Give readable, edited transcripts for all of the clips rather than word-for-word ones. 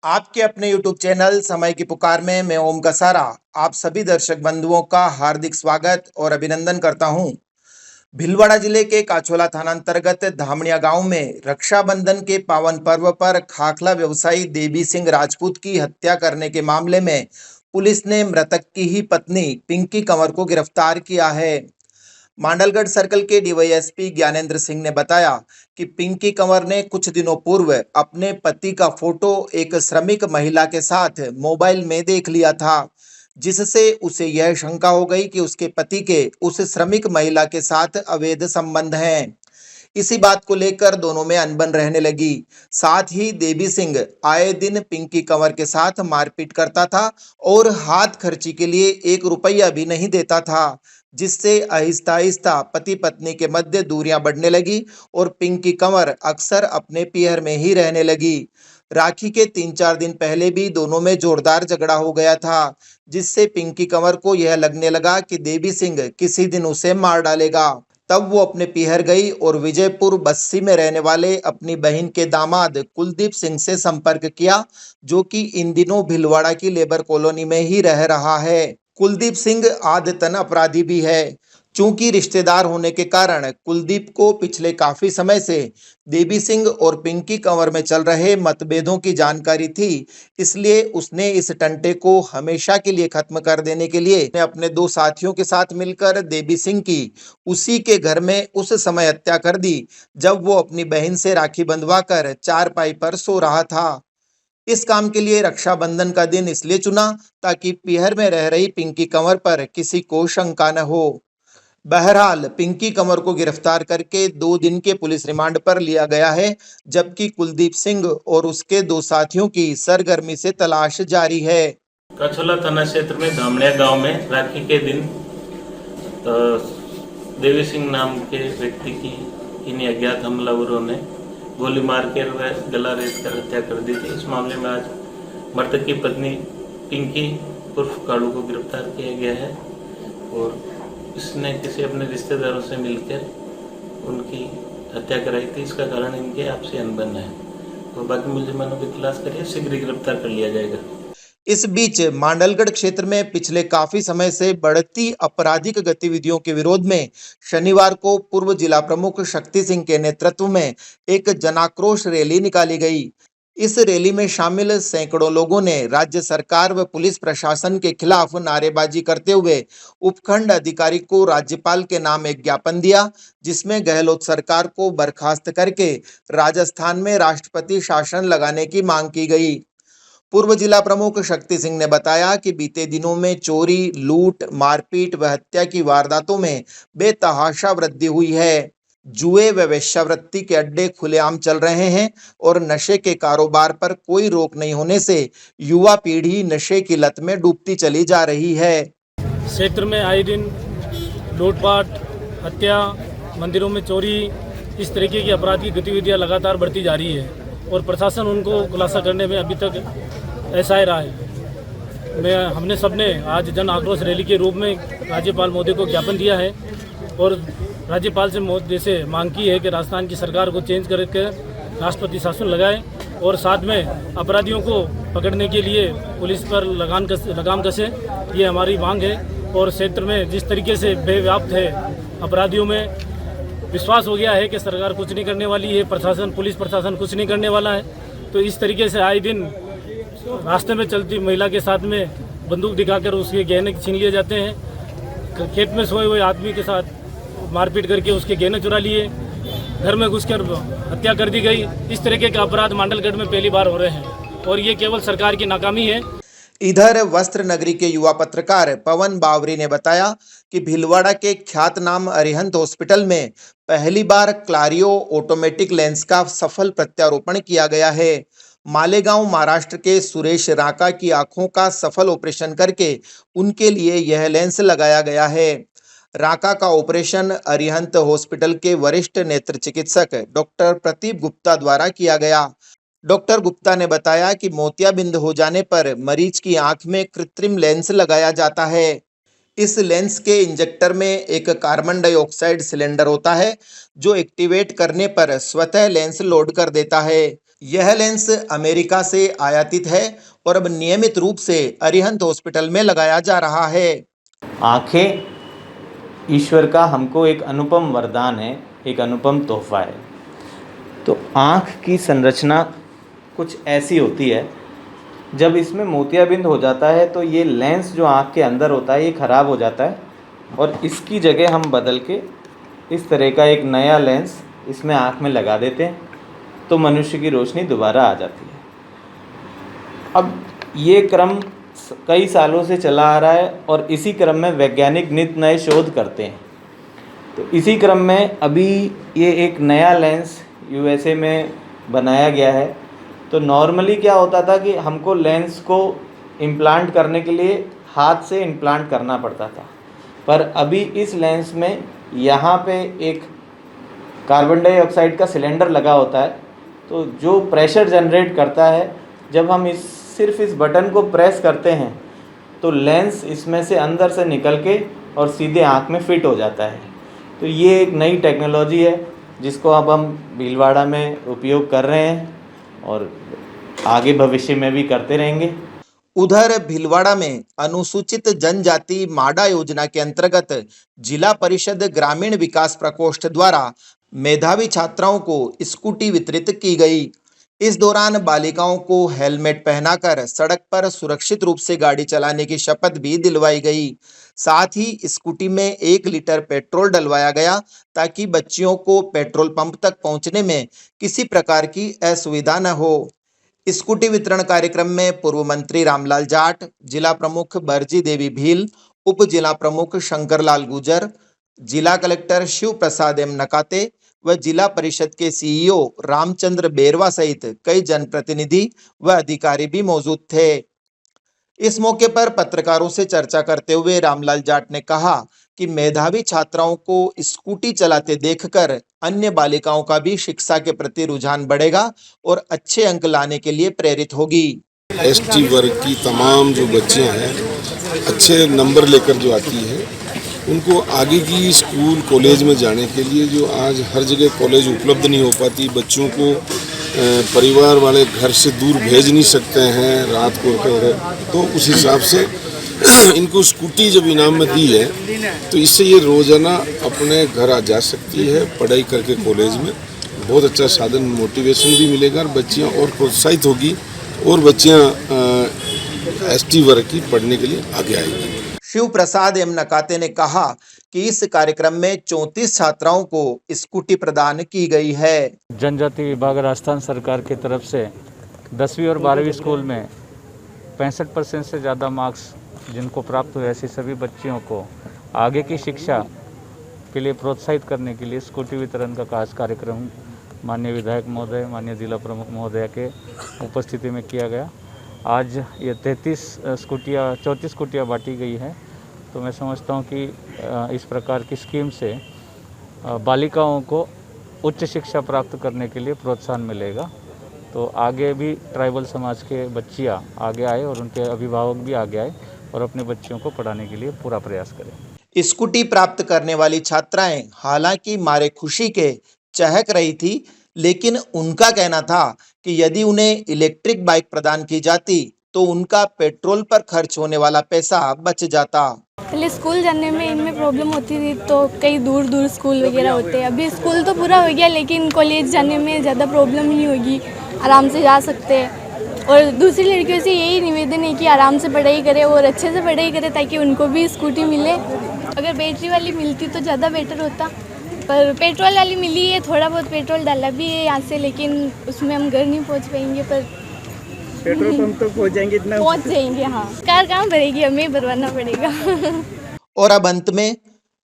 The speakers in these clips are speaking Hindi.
आपके अपने YouTube चैनल समय की पुकार में मैं ओम कसारा आप सभी दर्शक बंधुओं का हार्दिक स्वागत और अभिनंदन करता हूं। भीलवाड़ा जिले के काचोला थाना अंतर्गत धामणिया गांव में रक्षाबंधन के पावन पर्व पर खाखला व्यवसायी देवी सिंह राजपूत की हत्या करने के मामले में पुलिस ने मृतक की ही पत्नी पिंकी कंवर को गिरफ्तार किया है। मांडलगढ़ सर्कल के डीवाईएसपी ज्ञानेंद्र सिंह ने बताया कि पिंकी कंवर ने कुछ दिनों पूर्व अपने पति का फोटो एक श्रमिक महिला के साथ मोबाइल में देख लिया था, जिससे उसे यह शंका हो गई कि उसके पति के उस श्रमिक महिला के साथ अवैध संबंध हैं। इसी बात को लेकर दोनों में अनबन रहने लगी। साथ ही देवी सिंह आए दिन पिंकी कंवर के साथ मारपीट करता था और हाथ खर्ची के लिए 1 रुपया भी नहीं देता था, जिससे आहिस्ता आहिस्ता पति पत्नी के मध्य दूरियां बढ़ने लगी और पिंकी कंवर अक्सर अपने पियर में ही रहने लगी। राखी के 3-4 दिन पहले भी दोनों में जोरदार झगड़ा हो गया था, जिससे पिंकी कंवर को यह लगने लगा कि देवी सिंह किसी दिन उसे मार डालेगा। तब वो अपने पीहर गई और विजयपुर बस्सी में रहने वाले अपनी बहन के दामाद कुलदीप सिंह से संपर्क किया, जो कि इन दिनों भिलवाड़ा की लेबर कॉलोनी में ही रह रहा है। कुलदीप सिंह आदतन अपराधी भी है। चूंकि रिश्तेदार होने के कारण कुलदीप को पिछले काफी समय से देवी सिंह और पिंकी कंवर में चल रहे मतभेदों की जानकारी थी, इसलिए उसने इस टंटे को हमेशा के लिए खत्म कर देने के लिए अपने 2 साथियों के साथ मिलकर देवी सिंह की उसी के घर में उस समय हत्या कर दी, जब वो अपनी बहन से राखी बंधवाकर चारपाई पर सो रहा था। इस काम के लिए रक्षाबंधन का दिन इसलिए चुना ताकि पीहर में रह रही पिंकी कंवर पर किसी को शंका न हो। बहरहाल पिंकी कंवर को गिरफ्तार करके 2 दिन के पुलिस रिमांड पर लिया गया है, जबकि कुलदीप सिंह और उसके 2 साथियों की सरगर्मी से तलाश जारी है। काछोला थाना क्षेत्र में धामणिया गांव में राखी के दिन देवी सिंह नाम के व्यक्ति की इन अज्ञात हमलावरों ने गोली मार कर व गला रेत कर हत्या कर दी थी। इस मामले में आज मृतक की पत्नी पिंकी उर्फ कालू को गिरफ्तार किया गया है और इसने किसी अपने रिश्तेदारों से मिलकर उनकी हत्या कराई थी। इसका कारण इनके आपसी अनबन है। तो बाकी मुलजिमानों की तलाश करिए, शीघ्र गिरफ्तार कर लिया जाएगा। इस बीच मांडलगढ़ क्षेत्र में पिछले काफी समय से बढ़ती आपराधिक गतिविधियों के विरोध में शनिवार को पूर्व जिला प्रमुख शक्ति सिंह के नेतृत्व में एक जनाक्रोश रैली निकाली गई। इस रैली में शामिल सैकड़ों लोगों ने राज्य सरकार व पुलिस प्रशासन के खिलाफ नारेबाजी करते हुए उपखंड अधिकारी को राज्यपाल के नाम एक ज्ञापन दिया, जिसमें गहलोत सरकार को बर्खास्त करके राजस्थान में राष्ट्रपति शासन लगाने की मांग की गई। पूर्व जिला प्रमुख शक्ति सिंह ने बताया कि बीते दिनों में चोरी, लूट, मारपीट व हत्या की वारदातों में बेतहाशा वृद्धि हुई है। जुए व वेश्यावृत्ति के अड्डे खुलेआम चल रहे हैं और नशे के कारोबार पर कोई रोक नहीं होने से युवा पीढ़ी नशे की लत में डूबती चली जा रही है। क्षेत्र में आए दिन लूटपाट, हत्या, मंदिरों में चोरी, इस तरीके की आपराधिक गतिविधियां लगातार बढ़ती जा रही है और प्रशासन उनको खुलासा करने में अभी तक ऐसा ही रहा है। हमने सबने आज जन आक्रोश रैली के रूप में राज्यपाल महोदय को ज्ञापन दिया है और राज्यपाल से महोदय से मांग की है कि राजस्थान की सरकार को चेंज करके राष्ट्रपति शासन लगाए और साथ में अपराधियों को पकड़ने के लिए पुलिस पर लगाम कसे। ये हमारी मांग है। और क्षेत्र में जिस तरीके से बेव्याप्त है, अपराधियों में विश्वास हो गया है कि सरकार कुछ नहीं करने वाली है, प्रशासन, पुलिस प्रशासन कुछ नहीं करने वाला है, तो इस तरीके से आए दिन रास्ते में चलती महिला के साथ में बंदूक दिखाकर उसके गहने छीन लिए जाते हैं। खेत में सोए हुए आदमी के साथ मारपीट करके उसके गहने चुरा लिए, घर में घुसकर हत्या कर दी गई। इस तरीके के अपराध मांडलगढ़ में पहली बार हो रहे हैं और ये केवल सरकार की नाकामी है। इधर वस्त्र नगरी के युवा पत्रकार पवन बावरी ने बताया कि भीलवाड़ा के ख्यातनाम अरिहंत हॉस्पिटल में पहली बार क्लारियो ऑटोमेटिक लेंस का सफल प्रत्यारोपण किया गया है। मालेगांव महाराष्ट्र के सुरेश राका की आंखों का सफल ऑपरेशन करके उनके लिए यह लेंस लगाया गया है। राका का ऑपरेशन अरिहंत हॉस्पिटल के वरिष्ठ नेत्र चिकित्सक डॉक्टर प्रदीप गुप्ता द्वारा किया गया। डॉक्टर गुप्ता ने बताया कि मोतियाबिंद हो जाने पर मरीज की आंख में कृत्रिम लेंस लगाया जाता है। इस लेंस के इंजेक्टर में एक कार्बन डाइऑक्साइड सिलेंडर होता है, जो एक्टिवेट करने पर स्वतः लेंस लोड कर देता है। यह लेंस अमेरिका से आयातित है और अब नियमित रूप से अरिहंत हॉस्पिटल में लगाया जा रहा है। आँखें ईश्वर का हमको एक अनुपम वरदान है, एक अनुपम तोहफा है। तो आँख की संरचना कुछ ऐसी होती है, जब इसमें मोतियाबिंद हो जाता है तो ये लेंस जो आँख के अंदर होता है ये ख़राब हो जाता है और इसकी जगह हम बदल के इस तरह का एक नया लेंस इसमें आँख में लगा देते हैं तो मनुष्य की रोशनी दोबारा आ जाती है। अब ये क्रम कई सालों से चला आ रहा है और इसी क्रम में वैज्ञानिक नित नए शोध करते हैं। तो इसी क्रम में अभी ये एक नया लेंस यूएसए में बनाया गया है। तो नॉर्मली क्या होता था कि हमको लेंस को इम्प्लांट करने के लिए हाथ से इम्प्लांट करना पड़ता था, पर अभी इस लेंस में यहाँ पे एक कार्बन डाइऑक्साइड का सिलेंडर लगा होता है, तो जो प्रेशर जनरेट करता है, जब हम सिर्फ इस बटन को प्रेस करते हैं तो लेंस इसमें से अंदर से निकल के और सीधे आँख में फिट हो जाता है। तो ये एक नई टेक्नोलॉजी है जिसको अब हम भीलवाड़ा में उपयोग कर रहे हैं और आगे भविष्य में भी करते रहेंगे। उधर भीलवाड़ा में अनुसूचित जनजाति माडा योजना के अंतर्गत जिला परिषद ग्रामीण विकास प्रकोष्ठ द्वारा मेधावी छात्राओं को स्कूटी वितरित की गई। इस दौरान बालिकाओं को हेलमेट पहनाकर सड़क पर सुरक्षित रूप से गाड़ी चलाने की शपथ भी दिलवाई गई। साथ ही स्कूटी में 1 लीटर पेट्रोल डलवाया गया ताकि बच्चियों को पेट्रोल पंप तक पहुंचने में किसी प्रकार की असुविधा न हो। स्कूटी वितरण कार्यक्रम में पूर्व मंत्री रामलाल जाट, जिला प्रमुख बरजी देवी भील, उप जिला प्रमुख शंकरलाल गुजर, जिला कलेक्टर शिव प्रसाद एम नकाते व जिला परिषद के सीईओ रामचंद्र बेरवा सहित कई जनप्रतिनिधि व अधिकारी भी मौजूद थे। इस मौके पर पत्रकारों से चर्चा करते हुए रामलाल जाट ने कहा कि मेधावी छात्राओं को स्कूटी चलाते देखकर अन्य बालिकाओं का भी शिक्षा के प्रति रुझान बढ़ेगा और अच्छे अंक लाने के लिए प्रेरित होगी। एसटी वर्ग की तमाम जो बच्चियां हैं अच्छे नंबर लेकर जो आती है, उनको आगे की स्कूल कॉलेज में जाने के लिए जो आज हर जगह कॉलेज उपलब्ध नहीं हो पाती, बच्चों को परिवार वाले घर से दूर भेज नहीं सकते हैं रात को, तो उस हिसाब से इनको स्कूटी जब इनाम में दी है तो इससे ये रोज़ाना अपने घर आ जा सकती है, पढ़ाई करके कॉलेज में बहुत अच्छा साधन, मोटिवेशन भी मिलेगा और बच्चियाँ और प्रोत्साहित होगी और बच्चियाँ एसटी वर्ग की पढ़ने के लिए आगे आएगी। शिव प्रसाद एम नकाते ने कहा कि इस कार्यक्रम में 34 छात्राओं को स्कूटी प्रदान की गई है। जनजाति विभाग राजस्थान सरकार की तरफ से 10वीं और 12वीं स्कूल में 65% से ज़्यादा मार्क्स जिनको प्राप्त हुए, ऐसी सभी बच्चियों को आगे की शिक्षा के लिए प्रोत्साहित करने के लिए स्कूटी वितरण का खास कार्यक्रम माननीय विधायक महोदय, माननीय जिला प्रमुख महोदय के उपस्थिति में किया गया। आज ये 34 स्कूटियाँ बांटी गई है। तो मैं समझता हूँ कि इस प्रकार की स्कीम से बालिकाओं को उच्च शिक्षा प्राप्त करने के लिए प्रोत्साहन मिलेगा। तो आगे भी ट्राइबल समाज के बच्चियाँ आगे आए और उनके अभिभावक भी आगे आए और अपने बच्चियों को पढ़ाने के लिए पूरा प्रयास करें। स्कूटी प्राप्त करने वाली छात्राएं हालांकि मारे खुशी के चहक रही थी, लेकिन उनका कहना था कि यदि उन्हें इलेक्ट्रिक बाइक प्रदान की जाती तो उनका पेट्रोल पर खर्च होने वाला पैसा बच जाता। पहले स्कूल जाने में इनमें प्रॉब्लम होती थी, तो कई दूर दूर स्कूल वगैरह होते हैं। अभी स्कूल तो पूरा हो गया, लेकिन कॉलेज जाने में ज़्यादा प्रॉब्लम नहीं होगी, आराम से जा सकते हैं। और दूसरी लड़कियों से यही निवेदन है कि आराम से पढ़ाई करें और अच्छे से पढ़ाई करें ताकि उनको भी स्कूटी मिले। अगर बैटरी वाली मिलती तो ज़्यादा बेटर होता, पर पेट्रोल वाली मिली है, थोड़ा बहुत पेट्रोल डाला भी है यहाँ से, लेकिन उसमें हम घर नहीं पहुँच पाएंगे, पर पेट्रोल पंप तक पहुँच जाएंगे, इतना पहुँच जाएंगे। हाँ, कार कहाँ भरेगी, हमें भरवाना पड़ेगा। और अब अंत में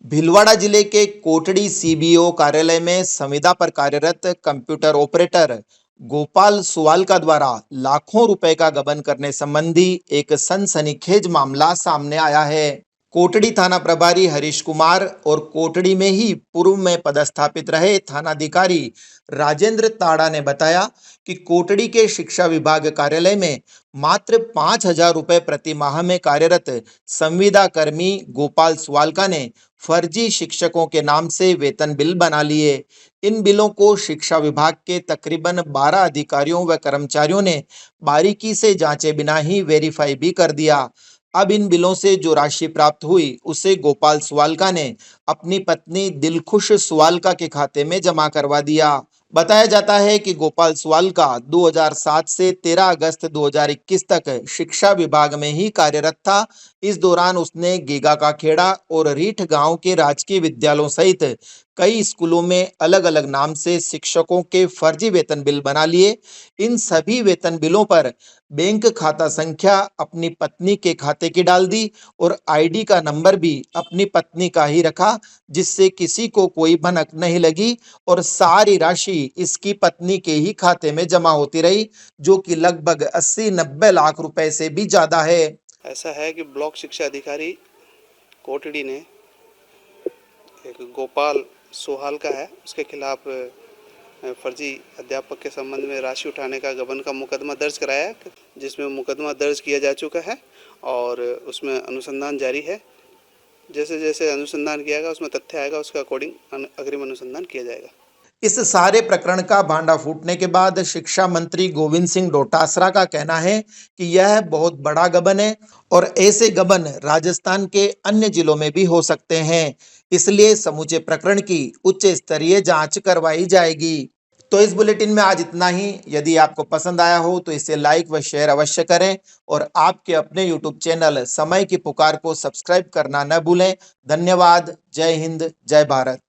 भीलवाड़ा जिले के कोटड़ी सीबीओ कार्यालय में संविदा पर कार्यरत कंप्यूटर ऑपरेटर गोपाल सुवालका द्वारा लाखों रुपए का गबन करने संबंधी एक सनसनीखेज मामला सामने आया है। कोटड़ी थाना प्रभारी हरीश कुमार और कोटड़ी में ही पूर्व में पदस्थापित रहे थानाधिकारी राजेंद्र ताड़ा ने बताया कि कोटड़ी के शिक्षा विभाग कार्यालय में मात्र 5,000 रुपए प्रति माह में कार्यरत संविदा कर्मी गोपाल स्वालका ने फर्जी शिक्षकों के नाम से वेतन बिल बना लिए। इन बिलों को शिक्षा विभाग के तकरीबन 12 अधिकारियों व कर्मचारियों ने बारीकी से जांचे बिना ही वेरीफाई भी कर दिया। अब इन बिलों से जो राशि प्राप्त हुई उसे गोपाल स्वालका ने अपनी पत्नी दिलखुश स्वालका के खाते में जमा करवा दिया। बताया जाता है कि गोपाल स्वालका 2007 से 13 अगस्त 2021 तक शिक्षा विभाग में ही कार्यरत था। इस दौरान उसने गेगा का खेड़ा और रीठ गांव के राजकीय विद्यालयों सहित कई स्कूलों में अलग अलग नाम से शिक्षकों के फर्जी वेतन बिल बना लिए। इन सभी वेतन बिलों पर बैंक खाता संख्या अपनी पत्नी के खाते की डाल दी और आईडी का नंबर भी अपनी पत्नी का ही रखा, जिससे किसी को कोई भनक नहीं लगी और सारी राशि इसकी पत्नी के ही खाते में जमा होती रही, जो कि लगभग 80-90 लाख रुपए से भी ज्यादा है। ऐसा है कि ब्लॉक शिक्षा अधिकारी कोटड़ी ने एक गोपाल सोहाल का है, उसके खिलाफ फर्जी अध्यापक के संबंध में राशि उठाने का गबन का मुकदमा दर्ज कराया है, जिसमें मुकदमा दर्ज किया जा चुका है और उसमें अनुसंधान जारी है। जैसे जैसे अनुसंधान किया जाएगा उसमें तथ्य आएगा, उसके अकॉर्डिंग अग्रिम अनुसंधान किया जाएगा। इस सारे प्रकरण का भांडा फूटने के बाद शिक्षा मंत्री गोविंद सिंह डोटासरा का कहना है कि यह बहुत बड़ा गबन है और ऐसे गबन राजस्थान के अन्य जिलों में भी हो सकते हैं, इसलिए समूचे प्रकरण की उच्च स्तरीय जांच करवाई जाएगी। तो इस बुलेटिन में आज इतना ही। यदि आपको पसंद आया हो तो इसे लाइक व शेयर अवश्य करें और आपके अपने YouTube चैनल समय की पुकार को सब्सक्राइब करना न भूलें। धन्यवाद। जय हिंद, जय भारत।